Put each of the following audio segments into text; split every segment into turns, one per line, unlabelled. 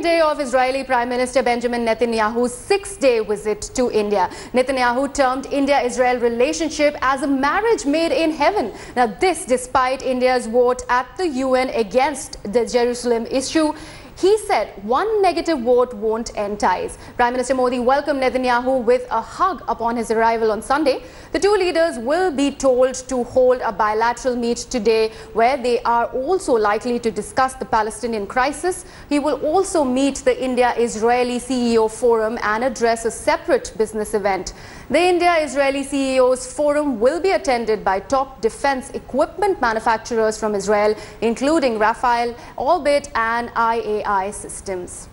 second day of Israeli Prime Minister Benjamin Netanyahu's six-day visit to India. Netanyahu termed India-Israel relationship as a marriage made in heaven. Now this despite India's vote at the UN against the Jerusalem issue. He said one negative vote won't end ties. Prime Minister Modi welcomed Netanyahu with a hug upon his arrival on Sunday. The two leaders will be told to hold a bilateral meet today where they are also likely to discuss the Palestinian crisis. He will also meet the India-Israeli CEO Forum and address a separate business event. The India-Israeli CEOs Forum will be attended by top defense equipment manufacturers from Israel, including Rafael, Orbit and IAI Systems.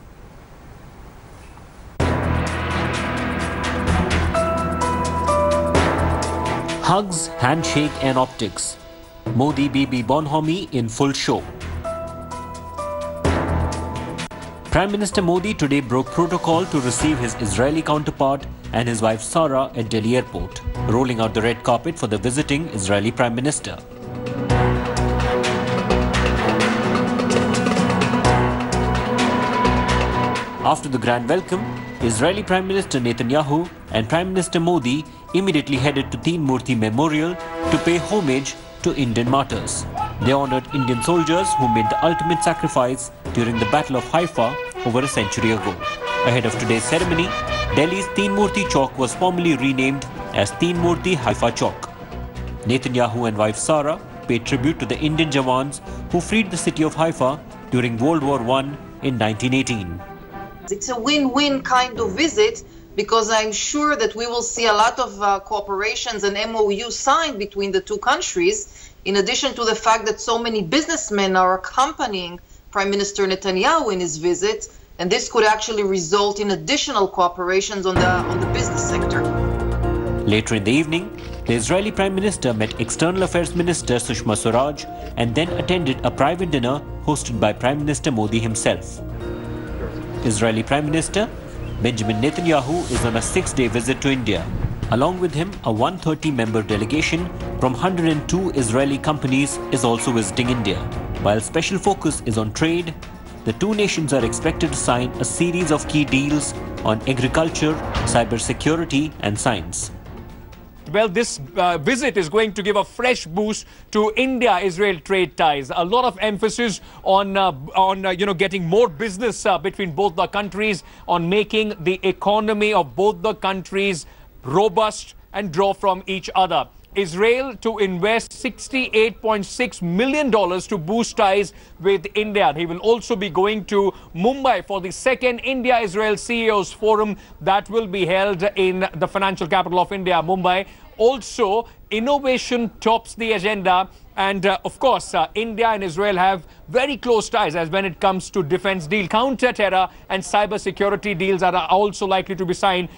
Hugs, handshake and optics. Modi Bibi Bonhomie in full show. Prime Minister Modi today broke protocol to receive his Israeli counterpart and his wife Sarah at Delhi airport, rolling out the red carpet for the visiting Israeli Prime Minister. After the grand welcome, Israeli Prime Minister Netanyahu and Prime Minister Modi immediately headed to Teen Murti Memorial to pay homage to Indian martyrs. They honoured Indian soldiers who made the ultimate sacrifice during the Battle of Haifa over a century ago. Ahead of today's ceremony, Delhi's Teen Murti Chowk was formally renamed as Teen Murti Haifa Chowk. Netanyahu and wife Sarah paid tribute to the Indian Jawans who freed the city of Haifa during World War I in 1918.
It's a win-win kind of visit because I'm sure that we will see a lot of cooperations and MOU signed between the two countries, in addition to the fact that so many businessmen are accompanying Prime Minister Netanyahu in his visit, and this could actually result in additional cooperations on the business sector.
Later in the evening, the Israeli Prime Minister met External Affairs Minister Sushma Swaraj and then attended a private dinner hosted by Prime Minister Modi himself. Israeli Prime Minister Benjamin Netanyahu is on a six-day visit to India. Along with him, a 130-member delegation from 102 Israeli companies is also visiting India. While special focus is on trade, the two nations are expected to sign a series of key deals on agriculture, cybersecurity and science.
Well, this visit is going to give a fresh boost to India-Israel trade ties. A lot of emphasis on getting more business between both the countries, on making the economy of both the countries robust and draw from each other. Israel to invest $68.6 million to boost ties with India. He will also be going to Mumbai for the second India-Israel CEOs Forum that will be held in the financial capital of India, Mumbai. Also, innovation tops the agenda. And of course, India and Israel have very close ties as when it comes to defense deal. Counter-terror and cyber-security deals are also likely to be signed.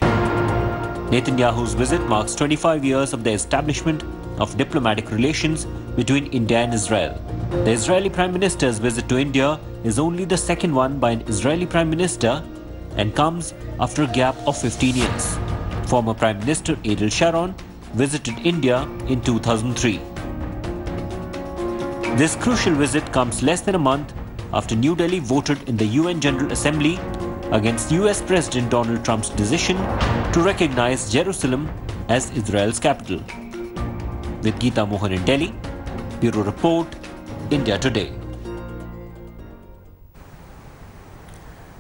Netanyahu's visit marks 25 years of the establishment of diplomatic relations between India and Israel. The Israeli Prime Minister's visit to India is only the second one by an Israeli Prime Minister and comes after a gap of 15 years. Former Prime Minister Ariel Sharon visited India in 2003. This crucial visit comes less than a month after New Delhi voted in the UN General Assembly against US President Donald Trump's decision to recognize Jerusalem as Israel's capital. With Geeta Mohan in Delhi, Bureau Report, India Today.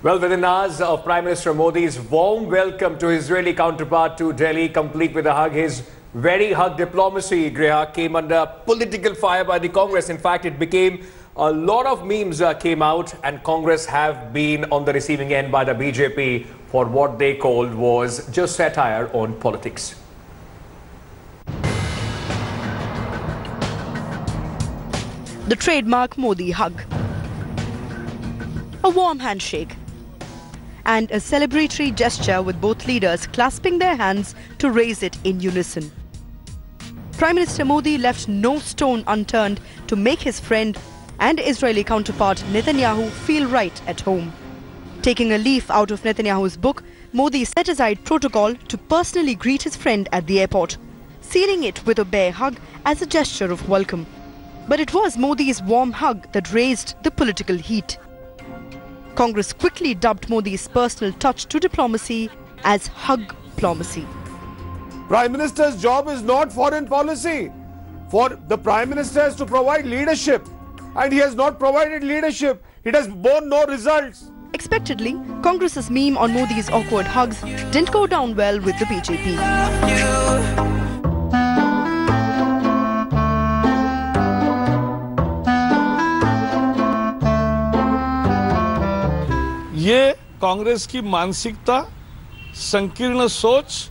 Well, within hours of Prime Minister Modi's warm welcome to his Israeli counterpart to Delhi, complete with a hug, his very hug diplomacy, Griha, came under political fire by the Congress. In fact, it became a lot of memes came out, and Congress have been on the receiving end by the BJP for what they called was just satire on politics.
The trademark Modi hug, a warm handshake, and a celebratory gesture with both leaders clasping their hands to raise it in unison. Prime Minister Modi left no stone unturned to make his friend and Israeli counterpart Netanyahu feel right at home. Taking a leaf out of Netanyahu's book, Modi set aside protocol to personally greet his friend at the airport, sealing it with a bear hug as a gesture of welcome. But it was Modi's warm hug that raised the political heat. Congress quickly dubbed Modi's personal touch to diplomacy as hug-plomacy.
Prime Minister's job is not foreign policy. For the Prime Minister is to provide leadership, and he has not provided leadership. It has borne no results.
Expectedly, Congress's meme on Modi's awkward hugs didn't go down well with the BJP.
ये कांग्रेस की मानसिकता, संकीर्ण सोच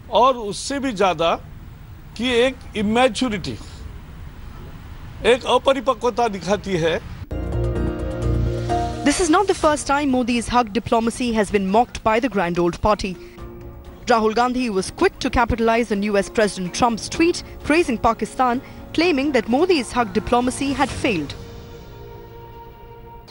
और उससे भी ज्यादा कि एक इमैच्योरिटी, एक अपरिपक्वता दिखाती है.
This is not the first time Modi's hug diplomacy has been mocked by the grand old party. Rahul Gandhi was quick to capitalize on US President Trump's tweet praising Pakistan, claiming that Modi's hug diplomacy had failed.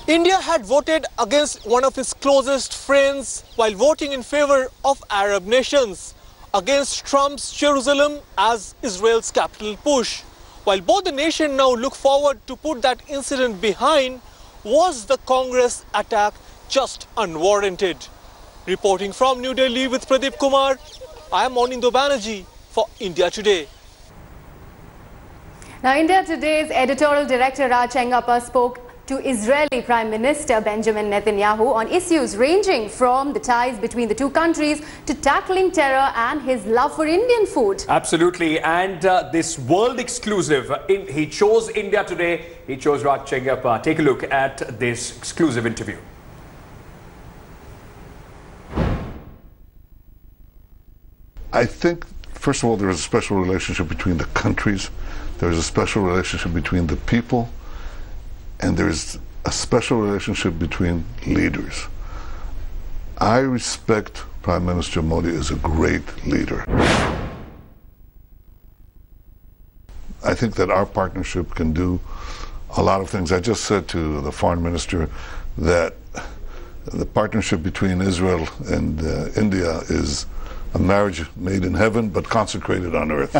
India had voted against one of its closest friends while voting in favor of Arab nations, against Trump's Jerusalem as Israel's capital push. While both the nation now look forward to put that incident behind, was the Congress attack just unwarranted? Reporting from New Delhi with Pradeep Kumar, I am Monindo Banerjee for India Today.
Now, India Today's editorial director Raj Chengappa spoke to Israeli Prime Minister Benjamin Netanyahu on issues ranging from the ties between the two countries to tackling terror and his love for Indian food.
Absolutely. And this world exclusive, he chose India Today, he chose Raj Chengappa. Take a look at this exclusive interview.
I think, first of all, there is a special relationship between the countries. There is a special relationship between the people. And there is a special relationship between leaders. I respect Prime Minister Modi as a great leader. I think that our partnership can do a lot of things. I just said to the Foreign Minister that the partnership between Israel and India is a marriage made in heaven but consecrated on earth.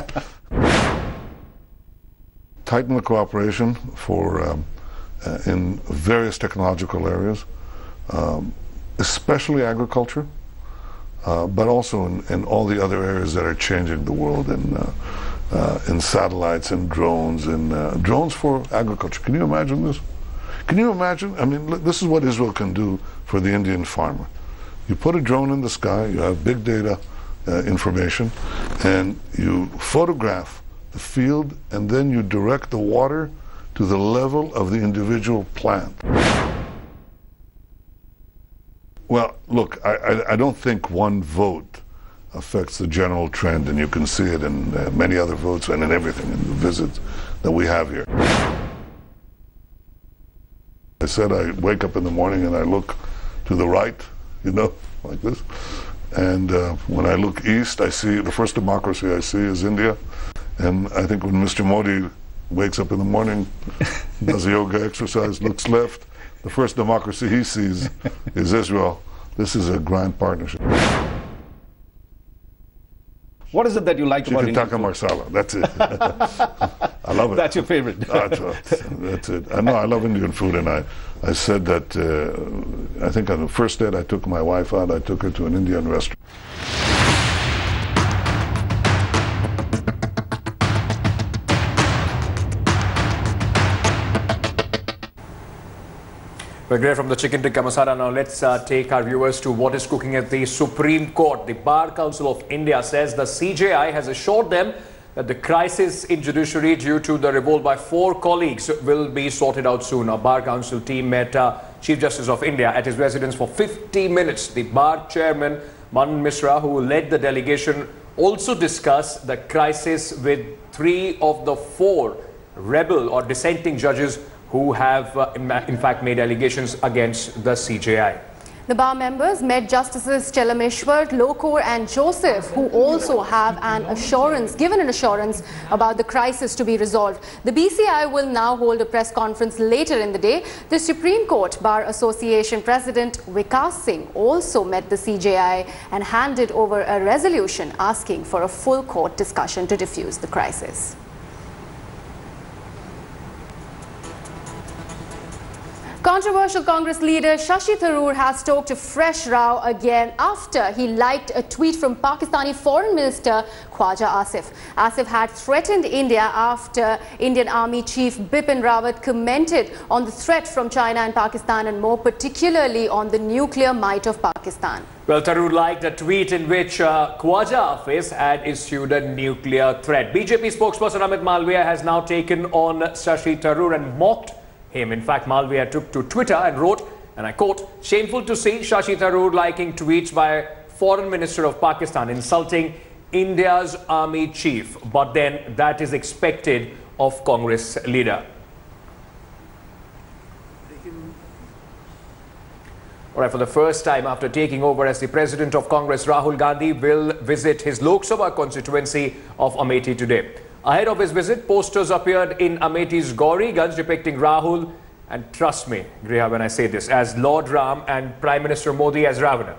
Tighten the cooperation for in various technological areas, especially agriculture, but also in all the other areas that are changing the world, in satellites and drones, drones for agriculture. Can you imagine this? Can you imagine? I mean, this is what Israel can do for the Indian farmer. You put a drone in the sky, you have big data information, and you photograph the field, and then you direct the water to the level of the individual plant. Well, look, I don't think one vote affects the general trend, and you can see it in many other votes and in everything, in the visits that we have here. I said I wake up in the morning and I look to the right, you know, like this. And when I look east, I see the first democracy I see is India. And I think when Mr. Modi wakes up in the morning, does a yoga exercise, looks left, the first democracy he sees is Israel. This is a grand partnership.
What is it that you like about Indian
food? Marsala, that's it. I love it.
That's your favorite.
That's it. I know I love Indian food, and I said that I think on the first date I took my wife out, I took her to an Indian restaurant.
We're great from the chicken tikka masala. Now let's take our viewers to what is cooking at the Supreme Court. The Bar Council of India says the CJI has assured them that the crisis in judiciary due to the revolt by 4 colleagues will be sorted out soon. A Bar Council team met Chief Justice of India at his residence for 50 minutes. The Bar Chairman, Manan Misra, who led the delegation, also discussed the crisis with 3 of the 4 rebel or dissenting judges who have in fact made allegations against the CJI.
The bar members met Justices Chelameshwar, Lokor and Joseph, who also have given an assurance about the crisis to be resolved. The BCI will now hold a press conference later in the day. The Supreme Court Bar Association President Vikas Singh also met the CJI and handed over a resolution asking for a full court discussion to diffuse the crisis. Controversial Congress leader Shashi Tharoor has stoked a fresh row again after he liked a tweet from Pakistani Foreign Minister Khwaja Asif. Asif had threatened India after Indian Army Chief Bipin Rawat commented on the threat from China and Pakistan, and more particularly on the nuclear might of Pakistan.
Well, Tharoor liked a tweet in which Khwaja Asif had issued a nuclear threat. BJP spokesperson Amit Malviya has now taken on Shashi Tharoor and mocked him. In fact, Malviya took to Twitter and wrote, and I quote, "Shameful to see Shashi Tharoor liking tweets by Foreign Minister of Pakistan insulting India's army chief. But then that is expected of Congress leader." All right, for the first time after taking over as the president of Congress, Rahul Gandhi will visit his Lok Sabha constituency of Amethi today. Ahead of his visit, posters appeared in Amethi's Gauriganj depicting Rahul, and trust me, Griha, when I say this, as Lord Ram and Prime Minister Modi as Ravana.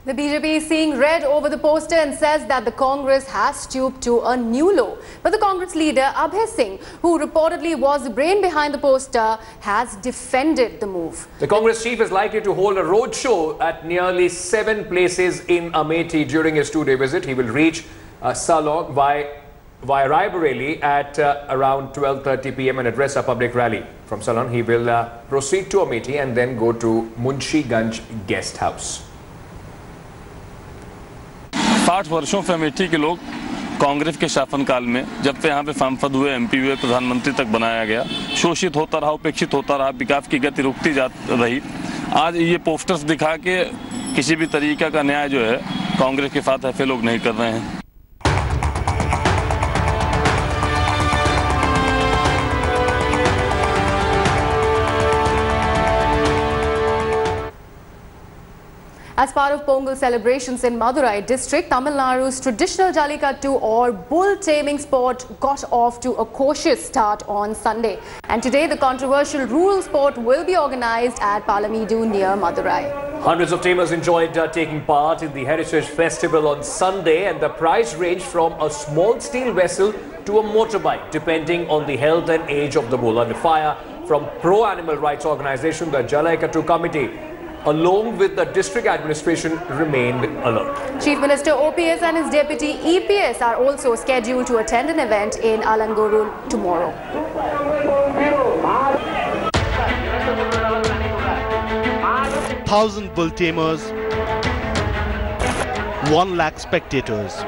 The BJP is seeing red over the poster and says that the Congress has stooped to a new low. But the Congress leader Abhay Singh, who reportedly was the brain behind the poster, has defended the move.
The Congress chief is likely to hold a roadshow at nearly 7 places in Amethi during his 2-day visit. He will reach Salon via Raebareli at around 12:30 p.m. and address a public rally. From Salon, he will proceed to Amethi and then go to Munshiganj guest house.
60 वर्षों से अमेठी के लोग कांग्रेस के शासनकाल में जब से यहाँ पे सांसद हुए, एमपी हुए, प्रधानमंत्री तक बनाया गया, शोषित होता रहा, उपेक्षित होता रहा, विकास की गति रुकती जा रही। आज ये पोस्टर्स दिखा के किसी भी तरीके का न्याय जो है कांग्रेस के साथ ऐसे लोग नहीं कर रहे हैं।
As part of Pongal celebrations in Madurai district, Tamil Nadu's traditional Jallikattu or bull taming sport got off to a cautious start on Sunday. And today the controversial rural sport will be organized at Palamidu near Madurai.
Hundreds of tamers enjoyed taking part in the Heritage Festival on Sunday, and the price ranged from a small steel vessel to a motorbike depending on the health and age of the bull. Under fire from pro-animal rights organization, the Jallikattu committee, along with the district administration, remained alert.
Chief Minister OPS and his deputy EPS are also scheduled to attend an event in Alanguru tomorrow.
1,000 bull tamers, 1 lakh spectators.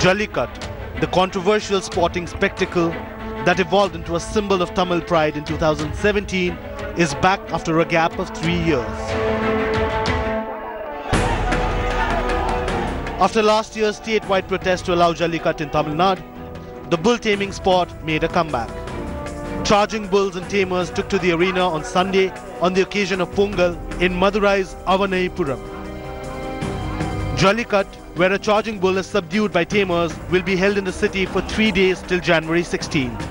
Jallikattu, the controversial sporting spectacle that evolved into a symbol of Tamil pride in 2017, is back after a gap of 3 years. After last year's statewide protest to allow Jallikattu in Tamil Nadu, the bull taming sport made a comeback. Charging bulls and tamers took to the arena on Sunday on the occasion of Pongal in Madurai's Avanaipuram. Jallikattu, where a charging bull is subdued by tamers, will be held in the city for 3 days till January 16th.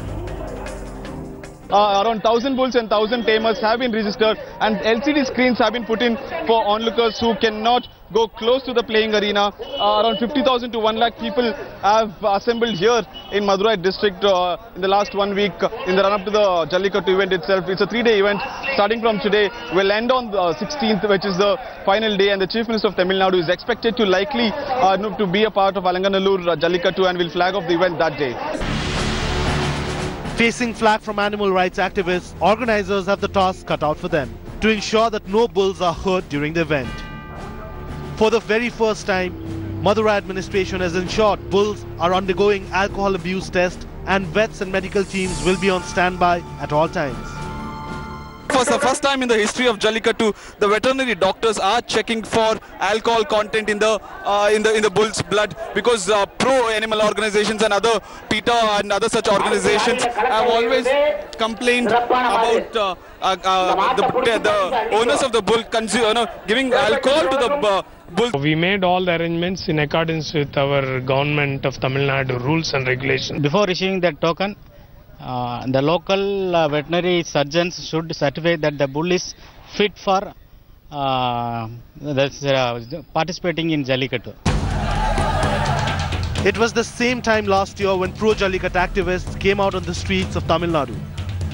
Around 1,000 bulls and 1,000 tamers have been registered, and LCD screens have been put in for onlookers who cannot go close to the playing arena. Around 50,000 to 1 lakh people have assembled here in Madurai district in the last 1 week in the run-up to the Jallikattu event itself. It's a 3-day event starting from today. Will end on the 16th, which is the final day, and the Chief Minister of Tamil Nadu is expected to likely to be a part of Alanganallur Jallikattu and will flag off the event that day.
Facing flack from animal rights activists, organizers have the task cut out for them to ensure that no bulls are hurt during the event. For the very first time, Madurai administration has ensured bulls are undergoing alcohol abuse tests, and vets and medical teams will be on standby at all times.
For the first time in the history of Jallikattu, the veterinary doctors are checking for alcohol content in the bull's blood, because pro-animal organizations and other PETA and other such organizations have always complained about the owners of the bull giving alcohol to the bull.
We made all the arrangements in accordance with our government of Tamil Nadu rules and regulations.
Before issuing that token, the local veterinary surgeons should certify that the bull is fit for participating in Jallikattu.
It was the same time last year when pro-Jallikattu activists came out on the streets of Tamil Nadu.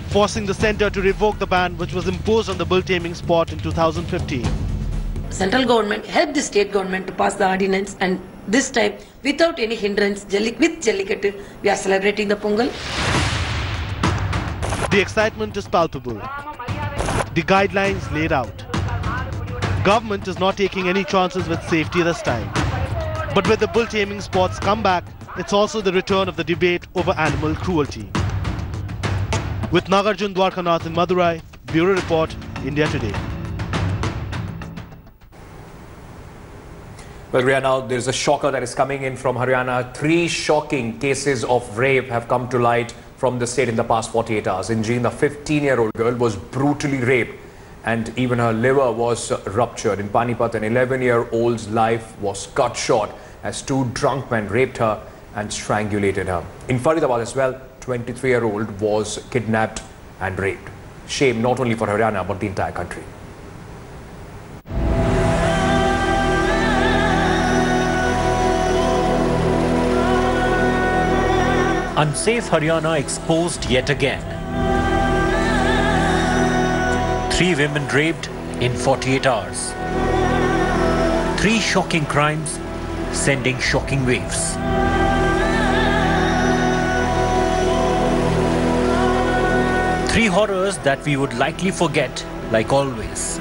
forcing the centre to revoke the ban which was imposed on the bull taming sport in 2015.
Central government helped the state government to pass the ordinance, and this time, without any hindrance, with Jallikattu, we are celebrating the Pongal.
The excitement is palpable. The guidelines laid out. Government is not taking any chances with safety this time. But with the bull taming sports come back, it's also the return of the debate over animal cruelty. With Nagarjun Dwarkanath in Madurai, Bureau Report, India Today.
Well, Rihanna, there's a shocker that is coming in from Haryana. 3 shocking cases of rape have come to light from the state in the past 48 hours. In June, a 15-year-old girl was brutally raped and even her liver was ruptured. In Panipat, an 11-year-old's life was cut short as 2 drunk men raped her and strangulated her. In Faridabad as well, 23-year-old was kidnapped and raped. Shame not only for Haryana but the entire country.
Unsafe Haryana exposed yet again. 3 women raped in 48 hours. 3 shocking crimes sending shocking waves. Three horrors that we would likely forget, like always.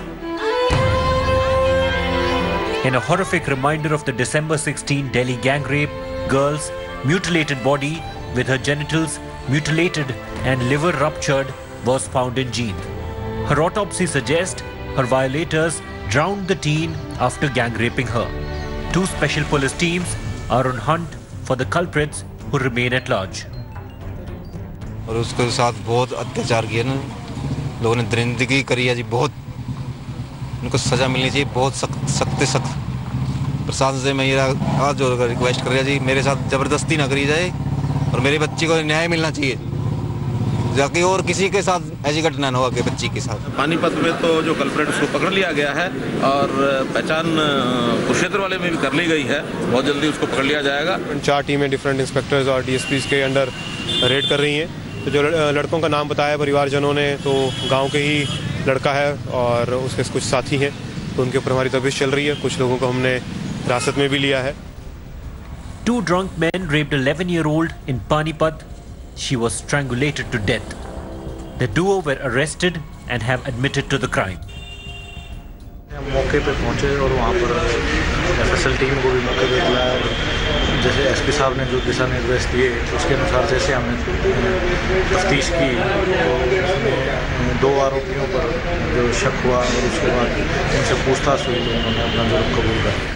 In a horrific reminder of the December 16 Delhi gang rape, girl's mutilated body with her genitals mutilated and liver ruptured was found in Jeend. Her autopsy suggests her violators drowned the teen after gang raping her. 2 special police teams are on hunt for the culprits who remain at large.
और उसके साथ बहुत अत्याचार किया ना लोगों ने दरिंदगी करी है जी बहुत उनको सजा मिलनी चाहिए बहुत सख्त प्रशासन से मैं ये आज जो रिक्वेस्ट कर रहा जी मेरे साथ जबरदस्ती ना करी जाए और मेरे बच्ची को न्याय मिलना चाहिए जाके और किसी के साथ ऐसी घटना न हो कि बच्ची के साथ।
पानीपत में तो जो कल्प्रेट उसको पकड़ लिया गया है और पहचान कुरुक्षेत्र वाले में भी कर ली गई है, बहुत जल्दी उसको पकड़ लिया जाएगा।
4 टीमें डिफरेंट इंस्पेक्टर्स और डीएसपीज के अंडर रेड कर रही हैं। तो जो लड़कों का नाम बताया परिवारजनों ने तो गांव के ही लड़का है और उसके कुछ साथी हैं, तो उनके ऊपर हमारी तफ्तीश चल रही है। कुछ लोगों को हमने हिरासत में भी लिया है।
2 drunk men raped 11-year-old in Panipat. She was strangulated to death. The duo were arrested and have admitted to the crime.
मौके पे पहुंचे और वहाँ पर एफएसएल टीम को भी मौके पे बुलाया और जैसे एसपी साहब ने जो दिशा निर्देश दिए उसके अनुसार जैसे हमने तफ्तीश की तो उसमें 2 आरोपियों पर जो शक हुआ और उसके बाद उनसे पूछताछ हुई तो उन्होंने अपना जुर्म कबूल कर लिया।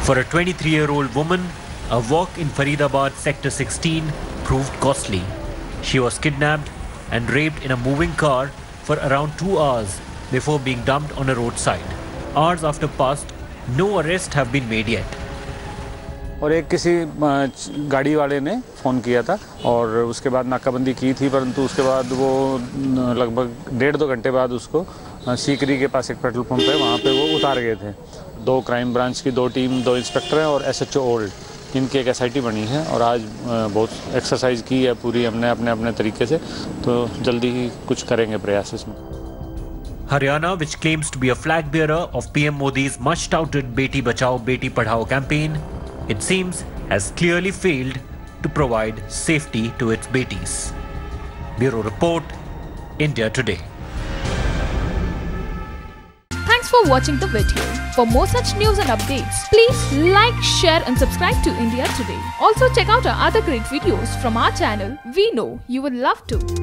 For a 23-year-old woman, a walk in Faridabad Sector 16 proved costly. She was kidnapped and raped in a moving car for around 2 hours before being dumped on a roadside. Hours after passed, no arrests have been made yet.
और एक किसी गाड़ी वाले ने phone किया था और उसके बाद नाकाबंदी की थी, परंतु उसके बाद वो लगभग 1.5-2 घंटे बाद उसको सीकरी के पास एक पेट्रोल पंप है वहाँ पे वो उतार गए थे। 2 क्राइम ब्रांच की 2 टीम, 2 इंस्पेक्टर हैं और एसएचओ ओल्ड, इनकी एक एसआईटी बनी है और आज बहुत एक्सरसाइज की है पूरी हमने अपने तरीके से, तो जल्दी ही कुछ करेंगे प्रयास इसमें।
Haryana, which claims to be a flag bearer of PM Modi's much touted Beti Bachao Beti Padhao campaign, it seems has clearly failed to provide safety to its betis. Bureau Report, India Today.
Thanks for watching the video. For more such news and updates, please like, share and subscribe to India Today. Also check out our other great videos from our channel. We know you would love to.